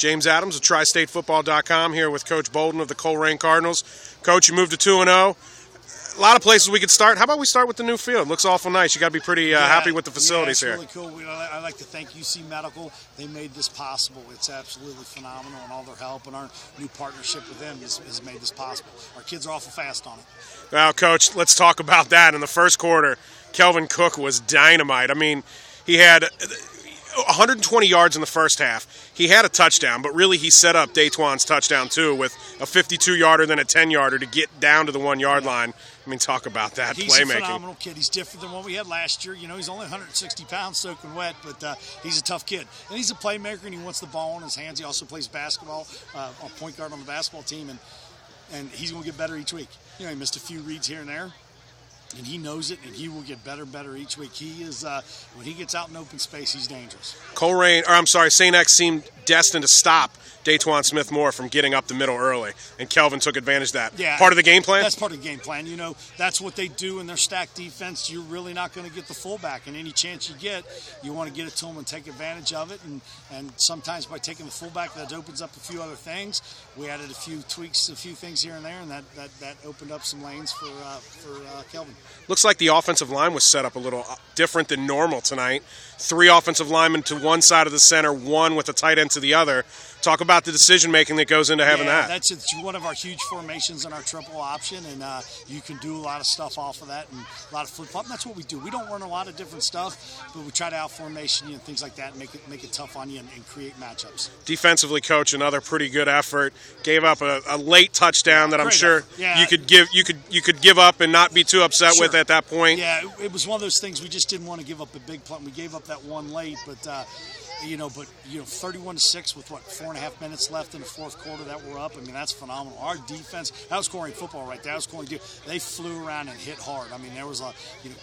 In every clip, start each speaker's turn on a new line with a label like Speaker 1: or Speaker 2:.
Speaker 1: James Adams of tristatefootball.com here with Coach Bolden of the Colerain Cardinals. Coach, you moved to 2-0. A lot of places we could start. How about we start with the new field? Looks awful nice. You got to be pretty happy with the facilities here.
Speaker 2: Yeah, it's really cool. I'd like to thank UC Medical. They made this possible. It's absolutely phenomenal, and all their help and our new partnership with them has made this possible. Our kids are awful fast on it.
Speaker 1: Well, Coach, let's talk about that. In the first quarter, Kelvin Cook was dynamite. I mean, he had 120 yards in the first half. He had a touchdown, but really he set up Daytwan's touchdown too with a 52-yarder, then a 10-yarder to get down to the 1-yard line. I mean, talk about that
Speaker 2: he's
Speaker 1: playmaking.
Speaker 2: He's a phenomenal kid. He's different than what we had last year. You know, he's only 160 pounds soaking wet, but he's a tough kid. And he's a playmaker, and he wants the ball in his hands. He also plays basketball, a point guard on the basketball team, and he's going to get better each week. You know, he missed a few reads here and there, and he knows it, and he will get better and better each week. He is, when he gets out in open space, he's dangerous.
Speaker 1: St. X seemed destined to stop Daytwan Smith-Moore from getting up the middle early, and Kelvin took advantage of that.
Speaker 2: Yeah,
Speaker 1: part of the game plan?
Speaker 2: That's part of the game plan. You know, that's what they do in their stacked defense. You're really not going to get the fullback, and any chance you get, you want to get it to them and take advantage of it, and sometimes by taking the fullback, that opens up a few other things. We added a few tweaks, a few things here and there, and that opened up some lanes for Kelvin.
Speaker 1: Looks like the offensive line was set up a little different than normal tonight. 3 offensive linemen to one side of the center, 1 with a tight end to the other. Talk about the decision-making that goes into having that.
Speaker 2: It's one of our huge formations in our triple option, and you can do a lot of stuff off of that and a lot of flip-flop. And that's what we do. We don't run a lot of different stuff, but we try to out-formation you and things like that and make it tough on you and create matchups.
Speaker 1: Defensively, Coach, another pretty good effort. Gave up a late touchdown that I'm sure you could give up and not be too upset with at that point.
Speaker 2: Yeah, it was one of those things we just didn't want to give up a big play. We gave up that one late, but 31-6 with 4.5 minutes left in the fourth quarter that we're up. I mean, that's phenomenal. Our defense, that was scoring football right there. That was scoring. They flew around and hit hard. I mean, there was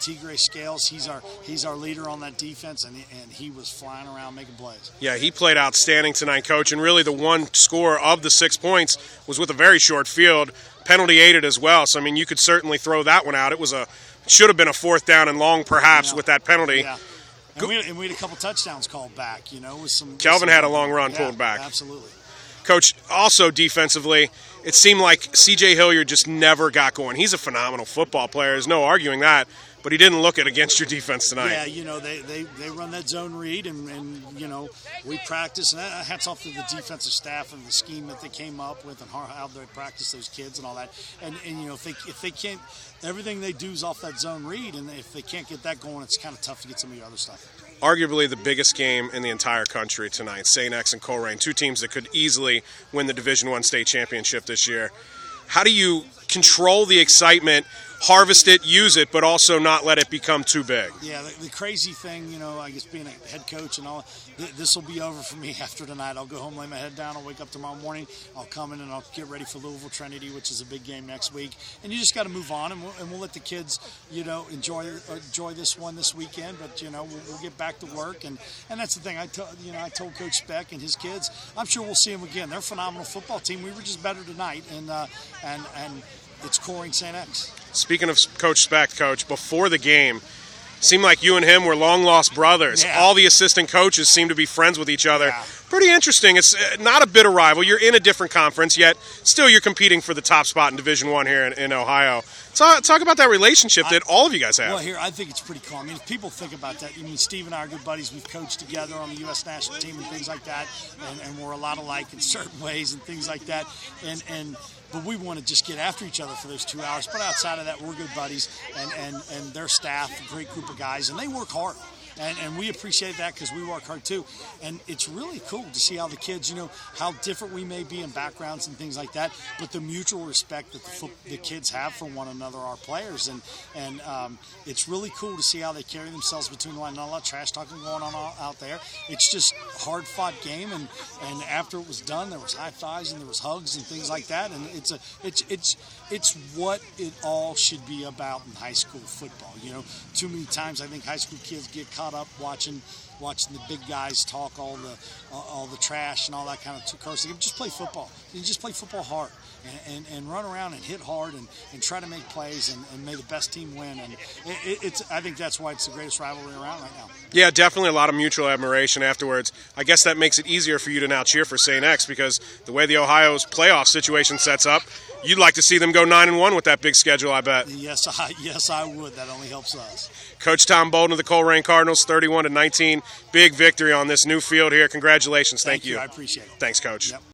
Speaker 2: Tigre Scales. He's our leader on that defense, and he was flying around making plays. Yeah,
Speaker 1: he played outstanding tonight, Coach. And really, the one score of the 6 points was with a very short field, penalty aided as well. So I mean, you could certainly throw that one out. It should have been a 4th down and long, perhaps, with that penalty.
Speaker 2: Yeah. And we had a couple touchdowns called back, with some.
Speaker 1: Kelvin had a long run pulled back.
Speaker 2: Absolutely.
Speaker 1: Coach, also defensively, it seemed like C.J. Hilliard just never got going. He's a phenomenal football player. There's no arguing that. But he didn't look it against your defense tonight.
Speaker 2: Yeah, they run that zone read, and we practice. And hats off to the defensive staff and the scheme that they came up with and how they practice those kids and all that. And if they can't, everything they do is off that zone read, and if they can't get that going, it's kind of tough to get some of the other stuff.
Speaker 1: Arguably the biggest game in the entire country tonight, St. X and Colerain, 2 teams that could easily win the Division I state championship this year. How do you control the excitement, harvest it, use it, but also not let it become too big?
Speaker 2: Yeah, the crazy thing, I guess being a head coach and all, this will be over for me after tonight. I'll go home, lay my head down, I'll wake up tomorrow morning, I'll come in and I'll get ready for Louisville Trinity, which is a big game next week. And you just got to move on, and we'll let the kids, enjoy this one this weekend. But we'll get back to work, and that's the thing. I told Coach Speck and his kids, I'm sure we'll see them again. They're a phenomenal football team. We were just better tonight, and it's Colerain St. X.
Speaker 1: Speaking of Coach Speck, Coach, before the game, seemed like you and him were long-lost brothers.
Speaker 2: Yeah.
Speaker 1: All the assistant coaches seem to be friends with each other.
Speaker 2: Yeah.
Speaker 1: Pretty interesting. It's not a bitter rival. You're in a different conference, yet still you're competing for the top spot in Division I here in Ohio. Talk about that relationship that all of you guys have.
Speaker 2: Well, here, I think it's pretty cool. I mean, if people think about that, Steve and I are good buddies. We've coached together on the U.S. national team and things like that, and we're a lot alike in certain ways and things like that. But we want to just get after each other for those 2 hours. But outside of that, we're good buddies, and their staff, a great group of guys, and they work hard. And we appreciate that because we work hard too. And it's really cool to see how the kids, how different we may be in backgrounds and things like that, but the mutual respect that the kids have for one another, our players. And it's really cool to see how they carry themselves between the line. Not a lot of trash talking going on out there. It's just hard-fought game. And after it was done, there was high fives and there was hugs and things like that. And it's what it all should be about in high school football. Too many times I think high school kids get caught up watching the big guys talk all the the trash and all that kind of cursing. Just play football. You just play football hard and run around and hit hard and try to make plays and may the best team win. And I think that's why it's the greatest rivalry around right now.
Speaker 1: Yeah, definitely a lot of mutual admiration afterwards. I guess that makes it easier for you to now cheer for St. X because the way the Ohio's playoff situation sets up, you'd like to see them go 9-1 with that big schedule, I bet.
Speaker 2: Yes, I would. That only helps us.
Speaker 1: Coach Tom Bolden of the Colerain Cardinals, 31-19. Big victory on this new field here. Congratulations. Thank you.
Speaker 2: I appreciate it.
Speaker 1: Thanks, Coach.
Speaker 2: Yep.